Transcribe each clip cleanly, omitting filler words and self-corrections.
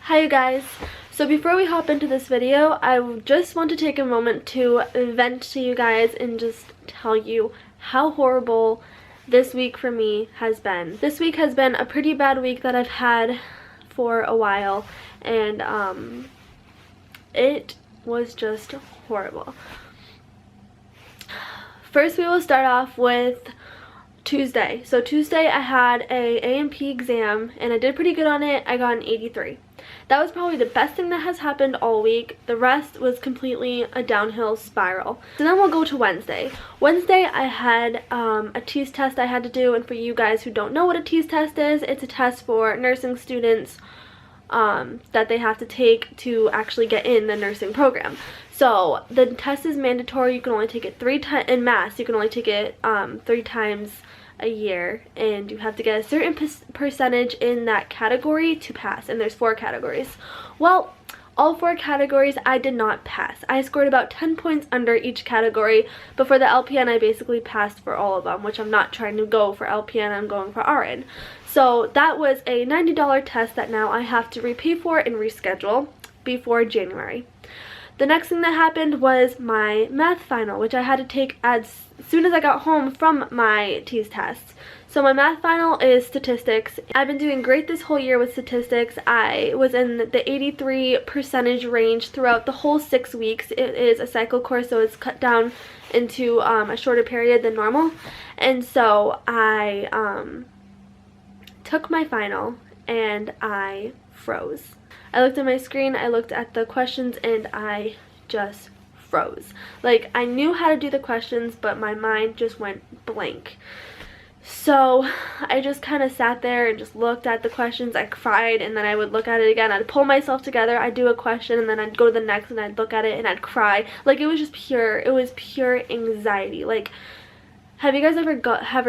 Hi you guys. So before we hop into this video, I just want to take a moment to vent to you guys and just tell you how horrible this week for me has been. This week has been a pretty bad week that I've had for a while, and it was just horrible. First, we will start off with Tuesday. So Tuesday I had a A&P exam and I did pretty good on it. I got an 83. That was probably the best thing that has happened all week. The rest was completely a downhill spiral. So then we'll go to Wednesday. Wednesday I had a TEAS test I had to do, and for you guys who don't know what a TEAS test is, it's a test for nursing students that they have to take to actually get in the nursing program. So the test is mandatory. You can only take it 3 times in mass. You can only take it 3 times a year, and you have to get a certain percentage in that category to pass, and there's 4 categories. Well, all 4 categories I did not pass. I scored about 10 points under each category, but for the LPN I basically passed for all of them, which I'm not trying to go for LPN, I'm going for RN. So that was a $90 test that now I have to repay for and reschedule before January. The next thing that happened was my math final, which I had to take as soon as I got home from my TEAS test. So my math final is statistics. I've been doing great this whole year with statistics. I was in the 83% range throughout the whole 6 weeks. It is a cycle course, so it's cut down into a shorter period than normal. And so I took my final and I froze. I looked at my screen, I looked at the questions, and I just froze. Like, I knew how to do the questions, but my mind just went blank. So I just kind of sat there and just looked at the questions. I cried, and then I would look at it again. I'd pull myself together, I'd do a question, and then I'd go to the next, and I'd look at it, and I'd cry. Like, it was just pure anxiety. Like, have you guys ever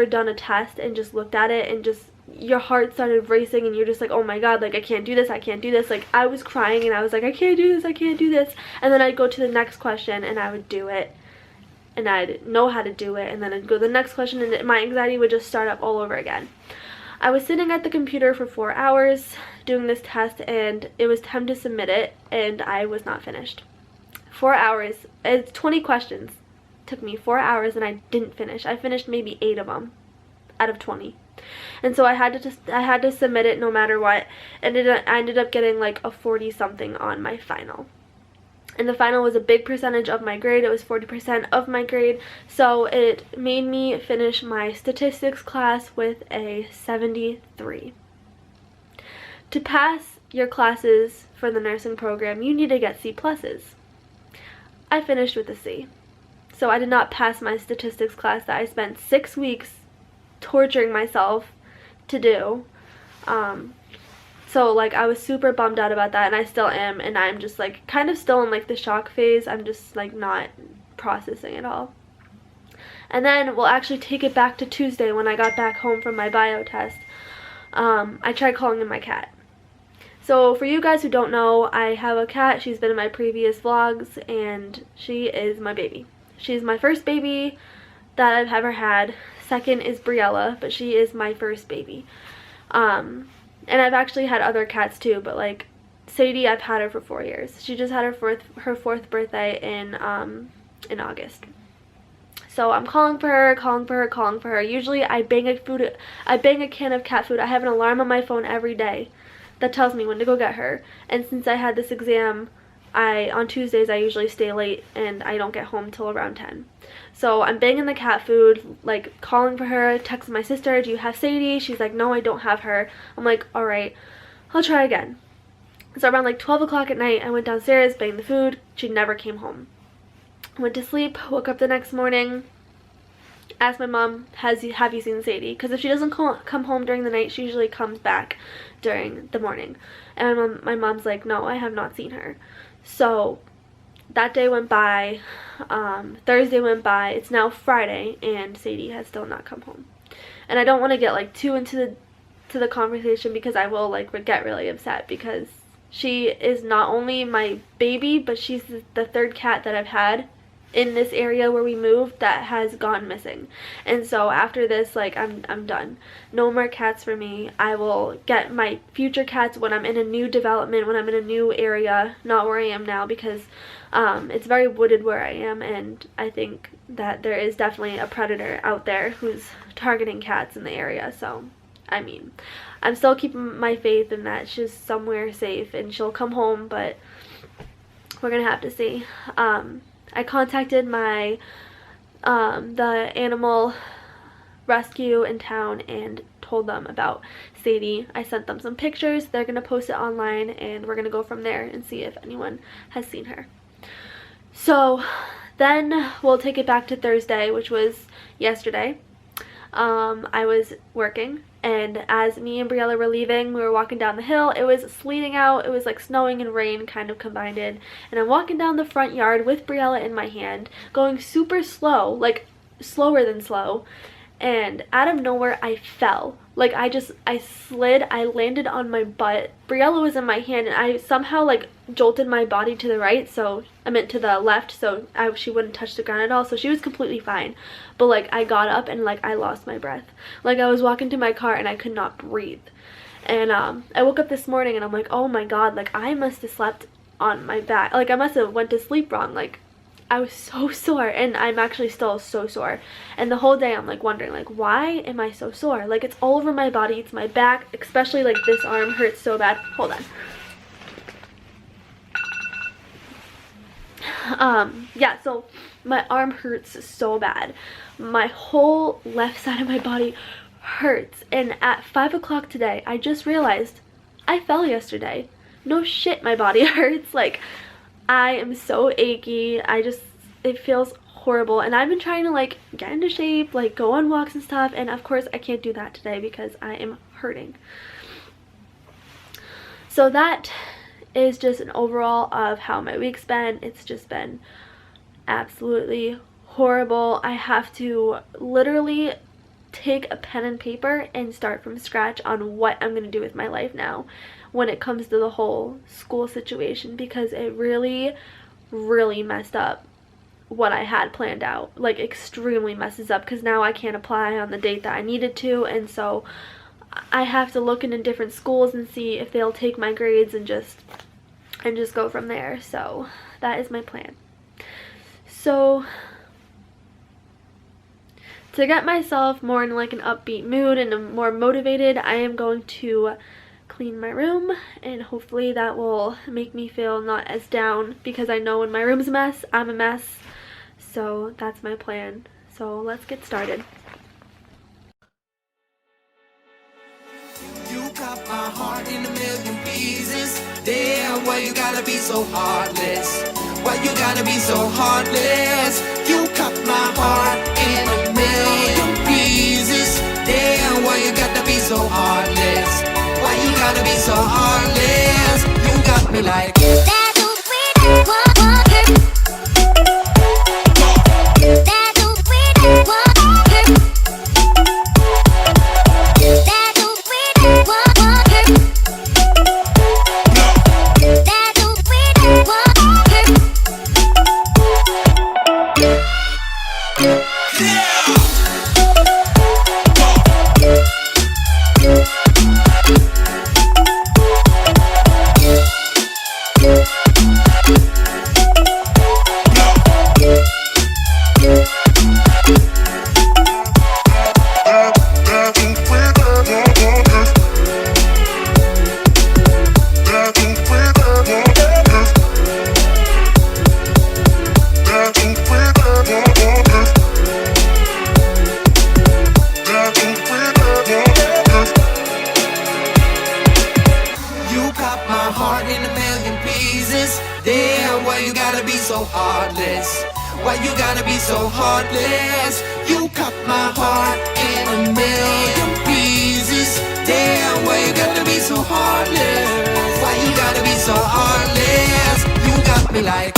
done a test and just looked at it and just your heart started racing and you're just like, oh my god, like I can't do this, I can't do this. Like, I was crying and I was like, I can't do this, I can't do this. And then I'd go to the next question and I would do it and I'd know how to do it, and then I'd go to the next question and my anxiety would just start up all over again. I was sitting at the computer for 4 hours doing this test, and it was time to submit it, and I was not finished. 4 hours. It's 20 questions. It took me 4 hours and I didn't finish. I finished maybe 8 of them out of 20. And so I had to submit it no matter what, and I ended up getting like a 40 something on my final. And the final was a big percentage of my grade. It was 40% of my grade, so it made me finish my statistics class with a 73. To pass your classes for the nursing program, you need to get C+. I finished with a C. So I did not pass my statistics class that I spent 6 weeks torturing myself to do. So like, I was super bummed out about that, and I still am, and I'm just like kind of still in like the shock phase. I'm just like not processing it all. And then we'll actually take it back to Tuesday when I got back home from my bio test. I tried calling in my cat. So for you guys who don't know, I have a cat. She's been in my previous vlogs, and she is my baby. She's my first baby that I've ever had. Second is Briella, but she is my first baby. And I've actually had other cats too, but like Sadie, I've had her for 4 years. She just had her fourth birthday in August. So I'm calling for her. Usually I bang a can of cat food. I have an alarm on my phone every day that tells me when to go get her. And since I had this exam, on Tuesdays I usually stay late and I don't get home till around 10. So I'm banging the cat food, like calling for her, texting my sister, do you have Sadie? She's like, no, I don't have her. I'm like, alright, I'll try again. So around like 12 o'clock at night, I went downstairs, banged the food. She never came home. Went to sleep, woke up the next morning, asked my mom, have you seen Sadie? Because if she doesn't come home during the night, she usually comes back during the morning. And my mom's like, no, I have not seen her. So that day went by, Thursday went by, it's now Friday, and Sadie has still not come home. And I don't want to get like too into the conversation, because I will like get really upset, because she is not only my baby, but she's the 3rd cat that I've had in this area where we moved that has gone missing. And so after this, like, I'm done. No more cats for me. I will get my future cats when I'm in a new development, when I'm in a new area, not where I am now, because it's very wooded where I am, and I think that there is definitely a predator out there who's targeting cats in the area. So I mean, I'm still keeping my faith in that she's somewhere safe and she'll come home, but we're gonna have to see. I contacted my the animal rescue in town and told them about Sadie. I sent them some pictures. They're gonna post it online, and we're gonna go from there and see if anyone has seen her. So then we'll take it back to Thursday, which was yesterday. I was working, and as me and Briella were leaving, we were walking down the hill. It was sleeting out. It was like snowing and rain kind of combined. And I'm walking down the front yard with Briella in my hand, going super slow, like slower than slow. And out of nowhere, I fell. Like, I slid, I landed on my butt. Briella was in my hand, and I somehow, like, jolted my body to the right, so, I meant to the left, so she wouldn't touch the ground at all, so she was completely fine. But, like, I got up, and, like, I lost my breath. Like, I was walking to my car, and I could not breathe. And, I woke up this morning, and I'm like, oh my god, like, I must have slept on my back. Like, I must have went to sleep wrong, like, I was so sore, and I'm actually still so sore. And the whole day I'm like wondering, like, why am I so sore? Like, it's all over my body. It's my back, especially like this arm hurts so bad. Hold on. Yeah, so my arm hurts so bad. My whole left side of my body hurts. And at 5 o'clock today, I just realized I fell yesterday. No shit, my body hurts. Like, I am so achy. It feels horrible, and I've been trying to like get into shape, like go on walks and stuff, and of course I can't do that today because I am hurting. So that is just an overall of how my week's been. It's just been absolutely horrible. I have to literally take a pen and paper and start from scratch on what I'm going to do with my life now when it comes to the whole school situation, because it really messed up what I had planned out. Like, extremely messes up, because now I can't apply on the date that I needed to, and so I have to look into different schools and see if they'll take my grades and just go from there. So that is my plan. So to get myself more in like an upbeat mood and more motivated, I am going to clean my room, and hopefully that will make me feel not as down, because I know when my room's a mess, I'm a mess. So that's my plan. So let's get started. You got my heart in a million pieces. Damn, why you gotta be so heartless? Why you gotta be so heartless? You cut my heart in a million pieces. Damn, why you gotta be so heartless? Why you gotta be so heartless? You got me like that. Damn, why you gotta be so heartless? Why you gotta be so heartless? You cut my heart in a million pieces. Damn, why you gotta be so heartless? Why you gotta be so heartless? You got me like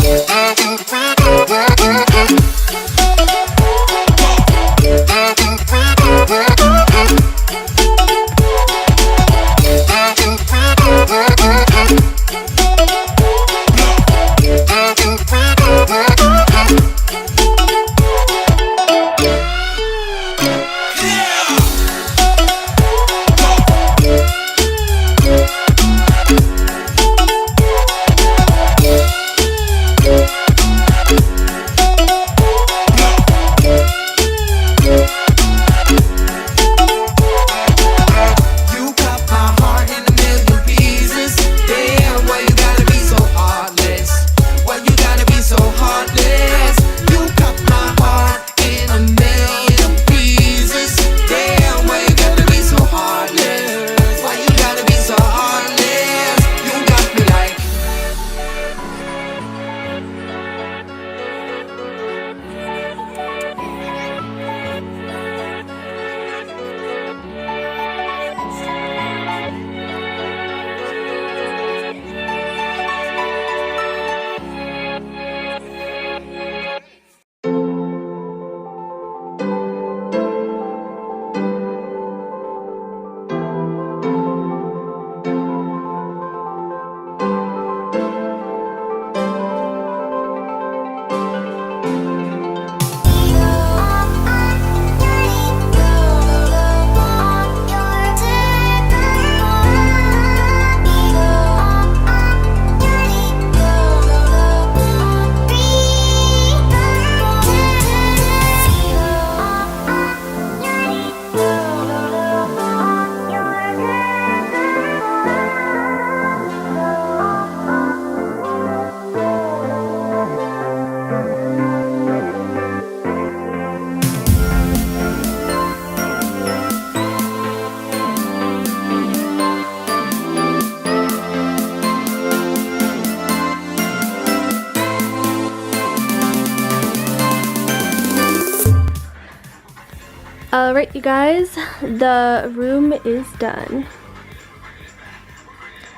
Alright, you guys, the room is done.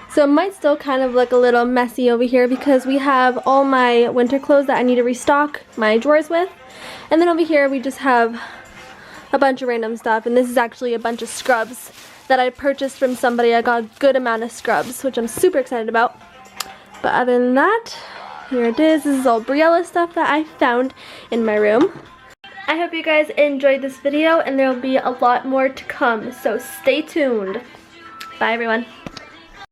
So it might still kind of look a little messy over here because we have all my winter clothes that I need to restock my drawers with. And then over here we just have a bunch of random stuff, and this is actually a bunch of scrubs that I purchased from somebody. I got a good amount of scrubs, which I'm super excited about. But other than that, here it is. This is all Briella stuff that I found in my room. I hope you guys enjoyed this video, and there will be a lot more to come, so stay tuned. Bye everyone.